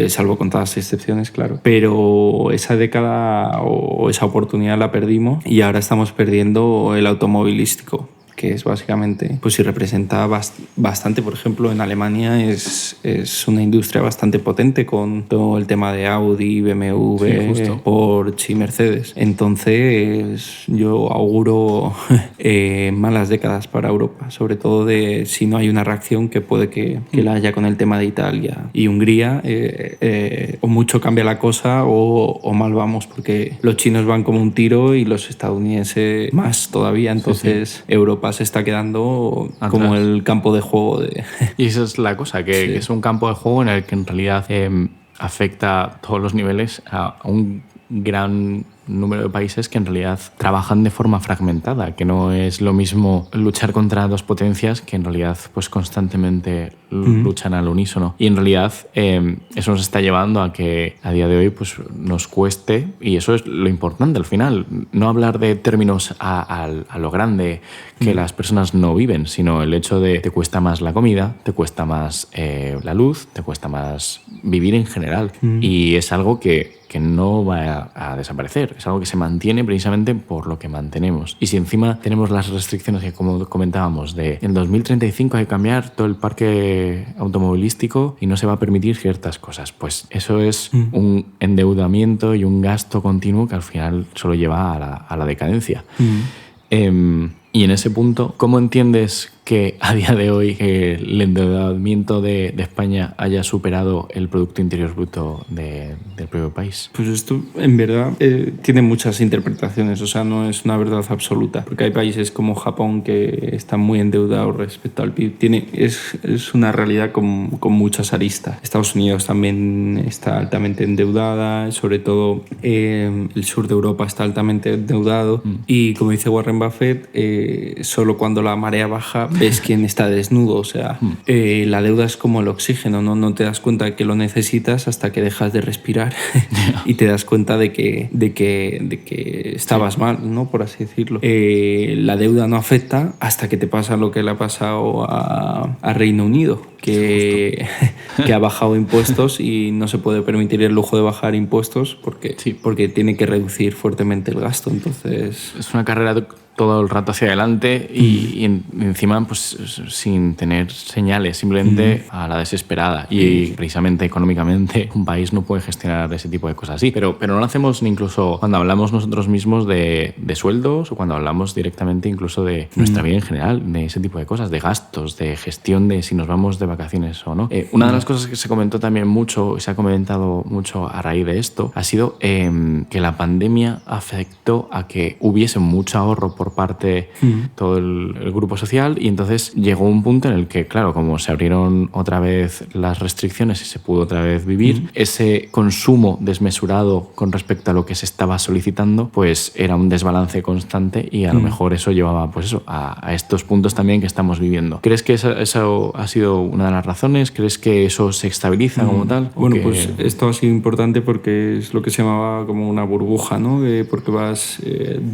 salvo con todas las excepciones, claro. Pero esa década o esa oportunidad la perdimos y ahora estamos perdiendo el automovilístico, que es básicamente, pues si representa bastante. Por ejemplo, en Alemania es una industria bastante potente con todo el tema de Audi, BMW, Porsche y Mercedes. Entonces yo auguro malas décadas para Europa, sobre todo de si no hay una reacción, que puede que la haya con el tema de Italia y Hungría. O mucho cambia la cosa o mal vamos, porque los chinos van como un tiro y los estadounidenses más todavía. Entonces Europa se está quedando atrás, como el campo de juego de... Y esa es la cosa, que es un campo de juego en el que en realidad afecta a todos los niveles a un gran número de países que en realidad trabajan de forma fragmentada, que no es lo mismo luchar contra dos potencias que en realidad pues constantemente luchan al unísono. Y en realidad eso nos está llevando a que a día de hoy pues nos cueste, y eso es lo importante al final, no hablar de términos a lo grande que las personas no viven, sino el hecho de te cuesta más la comida, te cuesta más la luz, te cuesta más vivir en general. Y es algo que no va a desaparecer, es algo que se mantiene precisamente por lo que mantenemos. Y si encima tenemos las restricciones que, como comentábamos, de en 2035 hay que cambiar todo el parque automovilístico y no se va a permitir ciertas cosas, pues eso es un endeudamiento y un gasto continuo que al final solo lleva a la decadencia. Y en ese punto, ¿cómo entiendes que a día de hoy el endeudamiento de España haya superado el Producto Interior Bruto del propio país? Pues esto en verdad tiene muchas interpretaciones, o sea, no es una verdad absoluta, porque hay países como Japón que están muy endeudados respecto al PIB. Es una realidad con muchas aristas. Estados Unidos también está altamente endeudada, sobre todo el sur de Europa está altamente endeudado, y como dice Warren Buffett, solo cuando la marea baja ves quién está desnudo. O sea, la deuda es como el oxígeno, ¿no? No te das cuenta de que lo necesitas hasta que dejas de respirar y te das cuenta de que estabas mal, ¿no? Por así decirlo. La deuda no afecta hasta que te pasa lo que le ha pasado a Reino Unido, que ha bajado impuestos y no se puede permitir el lujo de bajar impuestos porque tiene que reducir fuertemente el gasto. Entonces es una carrera todo el rato hacia adelante y encima pues sin tener señales, simplemente a la desesperada. Y precisamente económicamente un país no puede gestionar ese tipo de cosas así. Pero no lo hacemos ni incluso cuando hablamos nosotros mismos de sueldos, o cuando hablamos directamente incluso de nuestra vida en general, de ese tipo de cosas, de gastos, de gestión de si nos vamos de vacaciones o no. Una de las cosas que se comentó también mucho, y se ha comentado mucho a raíz de esto, ha sido que la pandemia afectó a que hubiese mucho ahorro por parte todo el grupo social, y entonces llegó un punto en el que, claro, como se abrieron otra vez las restricciones y se pudo otra vez vivir, ese consumo desmesurado con respecto a lo que se estaba solicitando, pues era un desbalance constante, y a lo mejor eso llevaba pues eso, a estos puntos también que estamos viviendo. ¿Crees que eso ha sido una de las razones? ¿Crees que eso se estabiliza como tal? Bueno, pues esto ha sido importante porque es lo que se llamaba como una burbuja, ¿no? Porque vas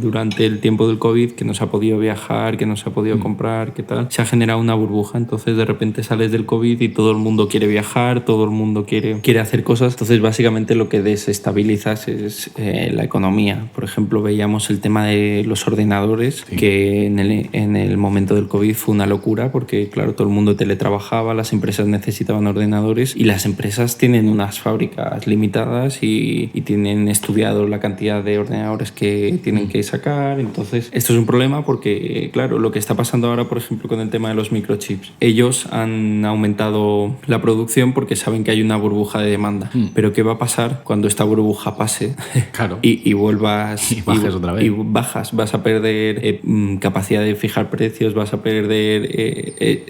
durante el tiempo del COVID, que no se ha podido viajar, que no se ha podido comprar, que tal, se ha generado una burbuja. Entonces de repente sales del COVID y todo el mundo quiere viajar, todo el mundo quiere hacer cosas. Entonces básicamente lo que desestabilizas es la economía. Por ejemplo, veíamos el tema de los ordenadores, que en el momento del COVID fue una locura, porque claro, todo el mundo teletrabajaba, las empresas necesitaban ordenadores, y las empresas tienen unas fábricas limitadas y tienen estudiado la cantidad de ordenadores que tienen que sacar. Entonces esto es un problema porque, claro, lo que está pasando ahora, por ejemplo, con el tema de los microchips, ellos han aumentado la producción porque saben que hay una burbuja de demanda. Pero ¿qué va a pasar cuando esta burbuja pase? Claro. y vuelvas y bajes otra vez? Y bajas, vas a perder capacidad de fijar precios, vas a perder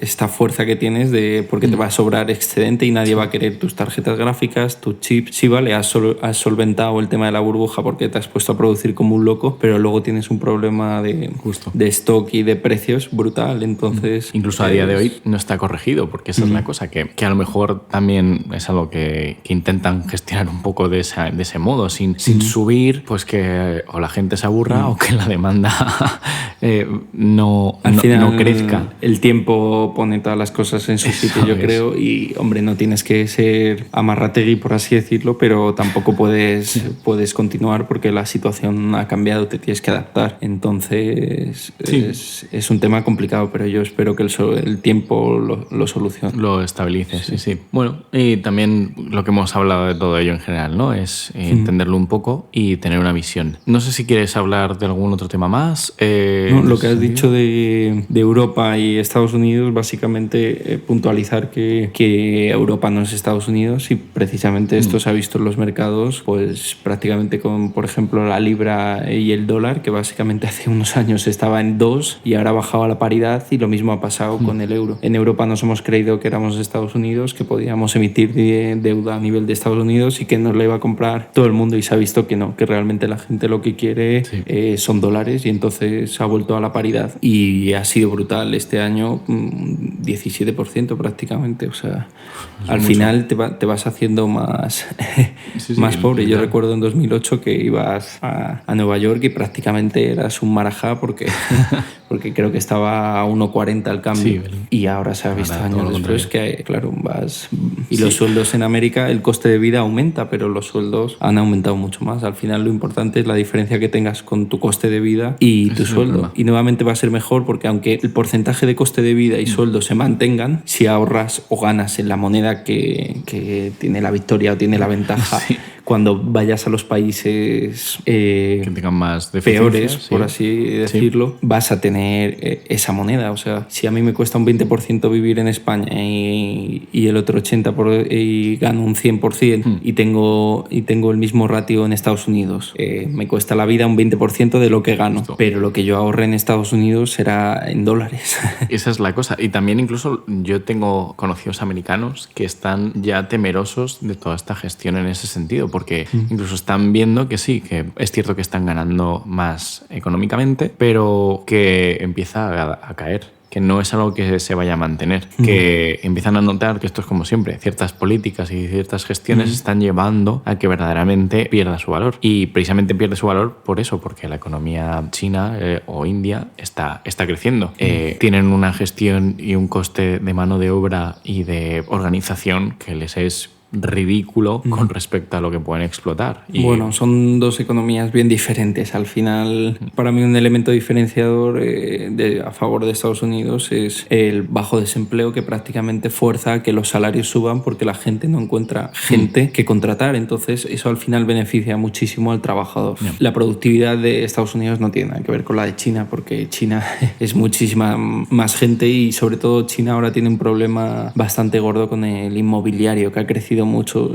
esta fuerza que tienes de porque te va a sobrar excedente y nadie va a querer tus tarjetas gráficas, tus chips. Sí, vale, has solventado el tema de la burbuja porque te has puesto a producir como un loco, pero luego tienes un problema de stock y de precios brutal. Entonces, incluso a día de hoy no está corregido, porque esa es la cosa, que a lo mejor también es algo que intentan gestionar un poco de ese modo, sin subir, pues que o la gente se aburra o que la demanda no crezca. El tiempo pone todas las cosas en su sitio, yo creo, y hombre, no tienes que ser amarrategui, por así decirlo, pero tampoco puedes continuar porque la situación ha cambiado, te tienes que adaptar. Entonces es un tema complicado, pero yo espero que el tiempo lo solucione. Lo estabilice, sí. Bueno, y también lo que hemos hablado de todo ello en general, ¿no? Es entenderlo un poco y tener una visión. No sé si quieres hablar de algún otro tema más. No, lo que has dicho de Europa y Estados Unidos, básicamente puntualizar que Europa no es Estados Unidos, y precisamente esto se ha visto en los mercados, pues prácticamente con, por ejemplo, la libra y el dólar, que básicamente hace unos años estaba en 2 y ahora ha bajado a la paridad, y lo mismo ha pasado con el euro. En Europa nos hemos creído que éramos Estados Unidos, que podíamos emitir deuda a nivel de Estados Unidos y que nos la iba a comprar todo el mundo, y se ha visto que no, que realmente la gente lo que quiere son dólares, y entonces ha vuelto a la paridad y ha sido brutal este año, 17% prácticamente, o sea, al final te vas haciendo más pobre. Yo recuerdo en 2008 que ibas a Nueva York y prácticamente eras un marajá porque creo que estaba a 1,40 el cambio, y ahora se ha visto años después que, claro, vas... Y los sueldos en América, el coste de vida aumenta, pero los sueldos han aumentado mucho más. Al final lo importante es la diferencia que tengas con tu coste de vida y tu sueldo. Y nuevamente va a ser mejor porque aunque el porcentaje de coste de vida y sueldo se mantengan, si ahorras o ganas en la moneda que tiene la victoria o tiene la ventaja, cuando vayas a los países que tengan más peores, por así decirlo, vas a tener esa moneda. O sea, si a mí me cuesta un 20% vivir en España y el otro 80% y gano un 100% y tengo el mismo ratio en Estados Unidos, me cuesta la vida un 20% de lo que gano. Pero lo que yo ahorre en Estados Unidos será en dólares. Esa es la cosa. Y también incluso yo tengo conocidos americanos que están ya temerosos de toda esta gestión en ese sentido, porque incluso están viendo que sí, que es cierto que están ganando más económicamente, pero que empieza a caer, que no es algo que se vaya a mantener, que empiezan a notar que esto es como siempre, ciertas políticas y ciertas gestiones están llevando a que verdaderamente pierda su valor, y precisamente pierde su valor por eso, porque la economía china o India está creciendo. Tienen una gestión y un coste de mano de obra y de organización que les es ridículo con respecto a lo que pueden explotar. Y bueno, son dos economías bien diferentes. Al final, para mí un elemento diferenciador a favor de Estados Unidos es el bajo desempleo, que prácticamente fuerza a que los salarios suban porque la gente no encuentra gente que contratar. Entonces eso al final beneficia muchísimo al trabajador. La productividad de Estados Unidos no tiene nada que ver con la de China, porque China es muchísima más gente, y sobre todo China ahora tiene un problema bastante gordo con el inmobiliario, que ha crecido mucho.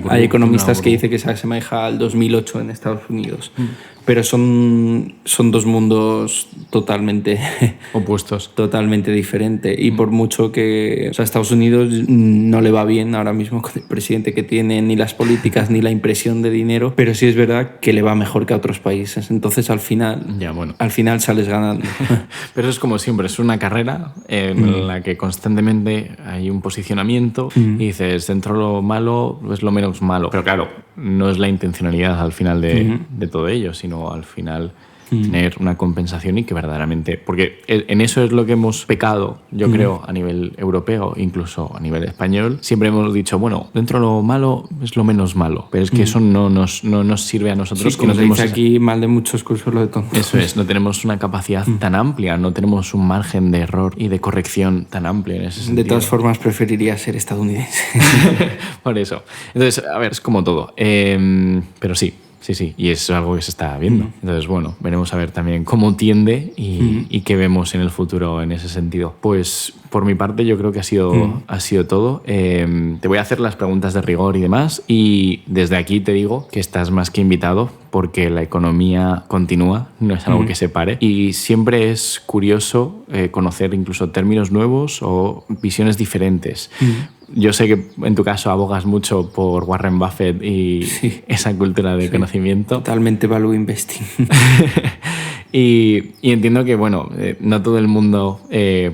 Hay economistas que dicen que se asemeja al 2008 en Estados Unidos. Pero son dos mundos totalmente opuestos, totalmente diferentes. Y por mucho que, o sea, Estados Unidos no le va bien ahora mismo con el presidente que tiene, ni las políticas ni la impresión de dinero, pero sí es verdad que le va mejor que a otros países. Entonces al final sales ganando. Pero es como siempre, es una carrera en la que constantemente hay un posicionamiento y dices, dentro de lo malo es lo menos malo. Pero claro, no es la intencionalidad al final de todo ello, sino al final tener una compensación, y que verdaderamente, porque en eso es lo que hemos pecado, yo creo, a nivel europeo, incluso a nivel español. Siempre hemos dicho, bueno, dentro de lo malo es lo menos malo, pero es que eso no nos sirve a nosotros. Sí, como que no tenemos aquí mal de muchos cursos lo de tonto. Eso es, no tenemos una capacidad tan amplia, no tenemos un margen de error y de corrección tan amplio en ese sentido. De todas formas, preferiría ser estadounidense. Por eso. Entonces, a ver, es como todo. Pero sí, sí, y es algo que se está viendo. Entonces, bueno, veremos a ver también cómo tiende y qué vemos en el futuro en ese sentido. Pues por mi parte yo creo que ha sido todo. Te voy a hacer las preguntas de rigor y demás, y desde aquí te digo que estás más que invitado, porque la economía continúa, no es algo que se pare, y siempre es curioso conocer incluso términos nuevos o visiones diferentes. Yo sé que en tu caso abogas mucho por Warren Buffett y esa cultura de conocimiento. Totalmente value investing. Y entiendo que, bueno, no todo el mundo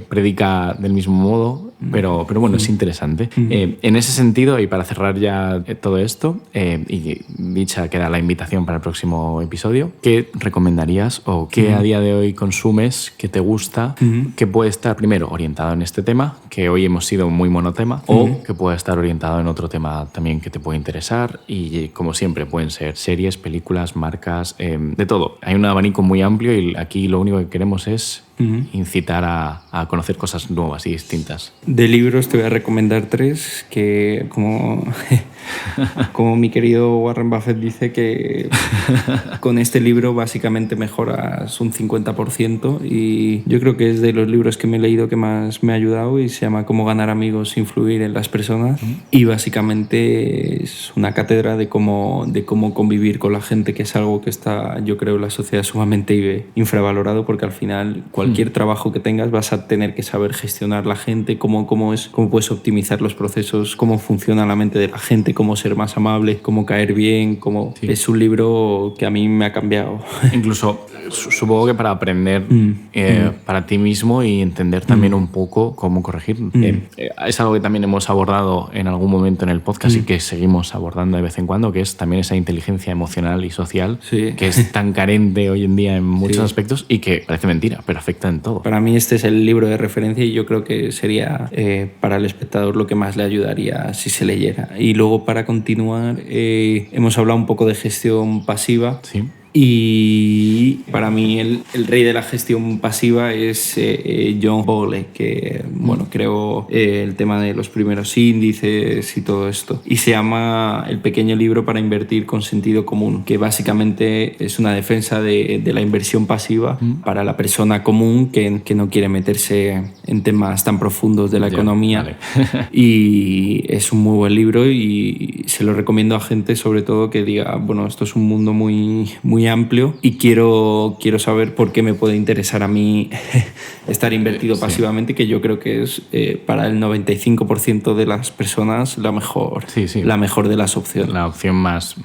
predica del mismo modo, pero bueno, es interesante. En ese sentido, y para cerrar ya todo esto, y dicha queda la invitación para el próximo episodio, ¿qué recomendarías o qué a día de hoy consumes, que te gusta, que puede estar primero orientado en este tema, que hoy hemos sido muy monotema, o que pueda estar orientado en otro tema también que te puede interesar? Y como siempre, pueden ser series, películas, marcas, de todo. Hay un abanico muy amplio y aquí lo único que queremos es incitar a conocer cosas nuevas y distintas. De libros te voy a recomendar 3 que, como mi querido Warren Buffett dice, que con este libro básicamente mejoras un 50%, y yo creo que es de los libros que me he leído que más me ha ayudado, y se llama Cómo ganar amigos e influir en las personas, y básicamente es una cátedra de cómo convivir con la gente, que es algo que está, yo creo, en la sociedad sumamente infravalorado, porque al final cualquier trabajo que tengas vas a tener que saber gestionar la gente, cómo puedes optimizar los procesos, cómo funciona la mente de la gente, cómo ser más amable, cómo caer bien, Es un libro que a mí me ha cambiado. Incluso supongo que para aprender para ti mismo y entender también un poco cómo corregir. Es algo que también hemos abordado en algún momento en el podcast y que seguimos abordando de vez en cuando, que es también esa inteligencia emocional y social que es tan carente hoy en día en muchos aspectos y que parece mentira, pero afecta en todo. Para mí este es el libro de referencia, y yo creo que sería para el espectador lo que más le ayudaría si se leyera. Y luego, para continuar, hemos hablado un poco de gestión pasiva. Sí. Y para mí el rey de la gestión pasiva es John Bowley, que creó el tema de los primeros índices y todo esto. Y se llama El pequeño libro para invertir con sentido común, que básicamente es una defensa de la inversión pasiva para la persona común que no quiere meterse en temas tan profundos de la economía. Vale. Y es un muy buen libro, y se lo recomiendo a gente sobre todo que diga, bueno, esto es un mundo muy amplio y quiero saber por qué me puede interesar a mí estar invertido pasivamente, que yo creo que es para el 95% de las personas la mejor de las opciones. La opción más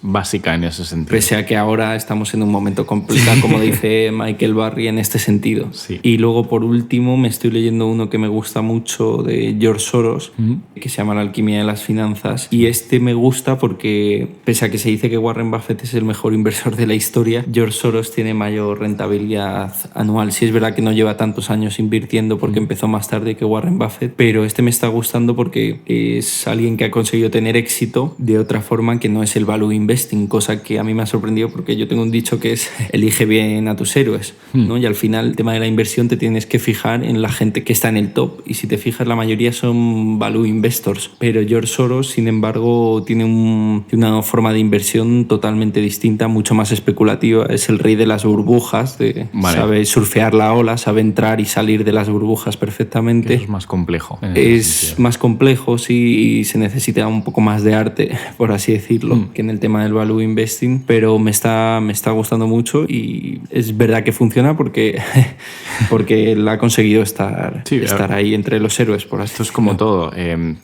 básica en ese sentido. Pese a que ahora estamos en un momento complicado, como dice Michael Burry, en este sentido. Sí. Y luego, por último, me estoy leyendo uno que me gusta mucho de George Soros, que se llama La alquimia de las finanzas. Y este me gusta porque, pese a que se dice que Warren Buffett es el mejor inversor de la historia, George Soros tiene mayor rentabilidad anual. Sí, es verdad que no lleva tantos años invirtiendo porque empezó más tarde que Warren Buffett, pero este me está gustando porque es alguien que ha conseguido tener éxito de otra forma que no es el value investing, cosa que a mí me ha sorprendido, porque yo tengo un dicho que es elige bien a tus héroes, ¿no? Y al final el tema de la inversión te tienes que fijar en la gente que está en el top, y si te fijas la mayoría son value investors, pero George Soros, sin embargo, tiene una forma de inversión totalmente distinta, mucho más especulativa. Es el rey de las burbujas, sabe surfear la ola, sabe entrar y salir de las burbujas perfectamente. Eso es más complejo. Es más complejo, sí, y se necesita un poco más de arte, por así decirlo, que en el tema del value investing, pero me está gustando mucho, y es verdad que funciona porque él ha conseguido estar ahí entre los héroes, por así decirlo. Esto es como todo.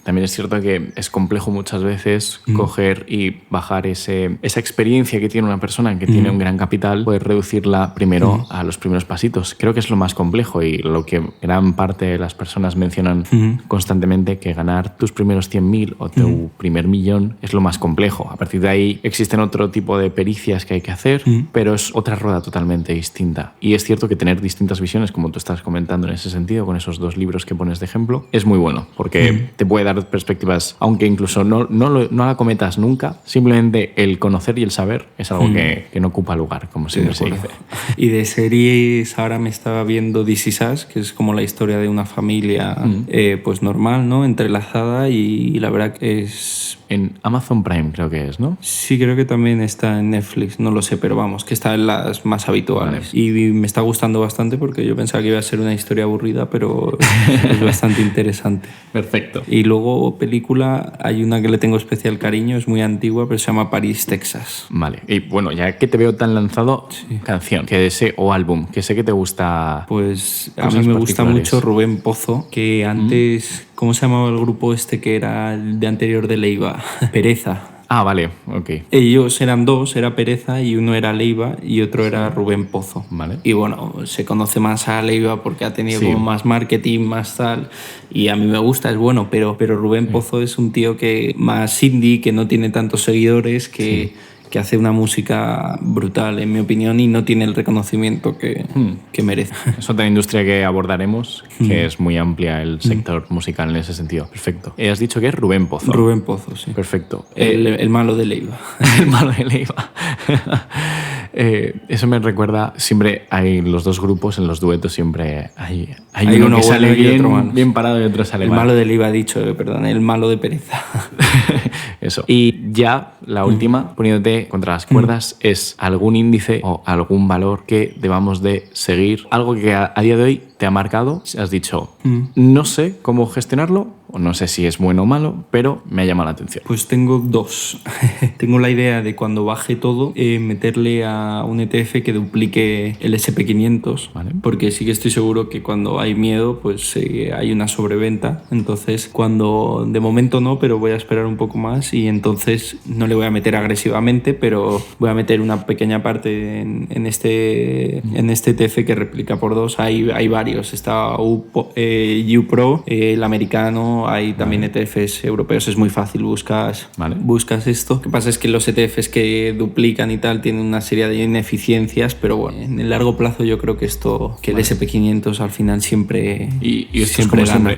También es cierto que es complejo muchas veces coger y bajar esa experiencia que tiene una persona que tiene un gran capital, puedes reducirla primero a los primeros pasitos. Creo que es lo más complejo, y lo que gran parte de las personas mencionan constantemente, que ganar tus primeros 100.000 o tu primer millón es lo más complejo. A partir de ahí existen otro tipo de pericias que hay que hacer, pero es otra rueda totalmente distinta. Y es cierto que tener distintas visiones, como tú estás comentando en ese sentido, con esos 2 libros que pones de ejemplo, es muy bueno, porque te puede dar perspectivas, aunque incluso no la cometas nunca, simplemente el conocer y el saber es algo que no ocupa lugar, como siempre se dice. Y de series, ahora me estaba viendo This Is Us, que es como la historia de una familia pues normal, ¿no? Entrelazada, y la verdad que es... En Amazon Prime creo que es, ¿no? Sí, creo que también está en Netflix, no lo sé, pero vamos, que está en las más habituales. Vale. Y me está gustando bastante porque yo pensaba que iba a ser una historia aburrida, pero es bastante interesante. Perfecto. Y luego película, hay una que le tengo especial cariño, es muy antigua, pero se llama París, Texas. Vale, y bueno, ya que te veo tan lanzado, canción, o álbum, que sé que te gusta. Pues a mí me gusta mucho Rubén Pozo, que antes... ¿Cómo se llamaba el grupo este que era el de anterior de Leiva? Pereza. Ah, vale, ok. Ellos eran dos, era Pereza y uno era Leiva y otro era Rubén Pozo. Vale. Y bueno, se conoce más a Leiva porque ha tenido como más marketing, más tal, y a mí me gusta, es bueno, pero Rubén Pozo es un tío que más indie, que no tiene tantos seguidores, que hace una música brutal, en mi opinión, y no tiene el reconocimiento que merece. Es otra industria que abordaremos, que es muy amplia el sector musical en ese sentido. Perfecto. Has dicho que es Rubén Pozo. Rubén Pozo, sí. Perfecto. El malo de Leiva. El malo de Leiva. Eso me recuerda, siempre hay los dos grupos, en los duetos siempre hay uno que sale bien parado y otro sale mal. El malo de Leiva, ha dicho, perdón, el malo de Pereza. Eso. Y ya la última, poniéndote contra las cuerdas, es algún índice o algún valor que debamos de seguir, algo que a día de hoy te ha marcado, has dicho, no sé cómo gestionarlo, o no sé si es bueno o malo, pero me ha llamado la atención. Pues tengo dos. Tengo la idea de cuando baje todo, meterle a un ETF que duplique el SP500, ¿vale? Porque sí que estoy seguro que cuando hay miedo, pues hay una sobreventa. Entonces, cuando de momento no, pero voy a esperar un poco más, y entonces no le voy a meter agresivamente, pero voy a meter una pequeña parte en este ETF que replica por dos. Hay varios. Está UPRO, el americano, hay también ETFs europeos, es muy fácil, buscas esto. Lo que pasa es que los ETFs que duplican y tal tienen una serie de ineficiencias, pero bueno, en el largo plazo yo creo que el SP500 al final siempre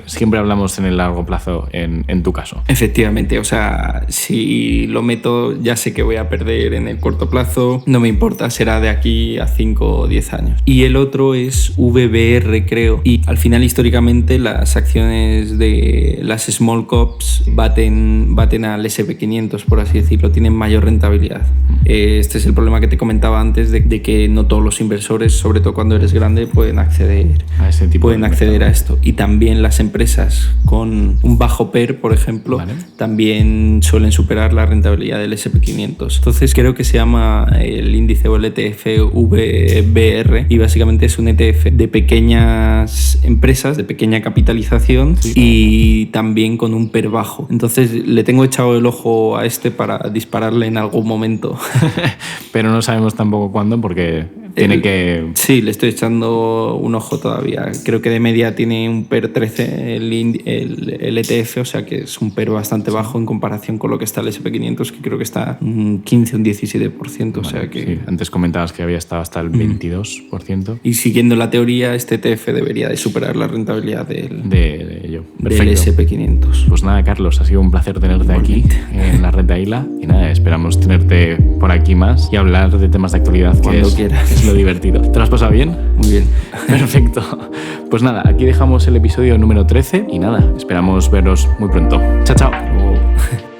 siempre hablamos en el largo plazo en tu caso. Efectivamente, o sea, si lo meto ya sé que voy a perder en el corto plazo, no me importa, será de aquí a 5 o 10 años. Y el otro es VBR, creo, y al final históricamente las acciones de las small caps baten al SP500, por así decirlo, tienen mayor rentabilidad. Este es el problema que te comentaba antes de que no todos los inversores, sobre todo cuando eres grande, pueden acceder a esto. Y también las empresas con un bajo PER, por ejemplo, también suelen superar la rentabilidad del SP500. Entonces creo que se llama el índice o el ETF VBR, y básicamente es un ETF de pequeñas empresas, de pequeña capitalización, y también con un PER bajo. Entonces le tengo echado el ojo a este para dispararle en algún momento. Pero no sabemos tampoco cuándo, porque Sí, le estoy echando un ojo todavía. Creo que de media tiene un PER 13 el ETF, o sea que es un PER bastante bajo en comparación con lo que está el SP500, que creo que está un 15 o un 17%. O sea que... Sí. Antes comentabas que había estado hasta el 22%. Y siguiendo la teoría, este ETF debería de superar la rentabilidad de ello. Del SP500. Pues nada, Carlos, ha sido un placer tenerte aquí en la Red Aila. Y nada, esperamos tenerte por aquí más y hablar de temas de actualidad, cuando quieras. Lo divertido. ¿Te lo has pasado bien? Muy bien. Perfecto. Pues nada, aquí dejamos el episodio número 13 y nada, esperamos veros muy pronto. Chao, chao.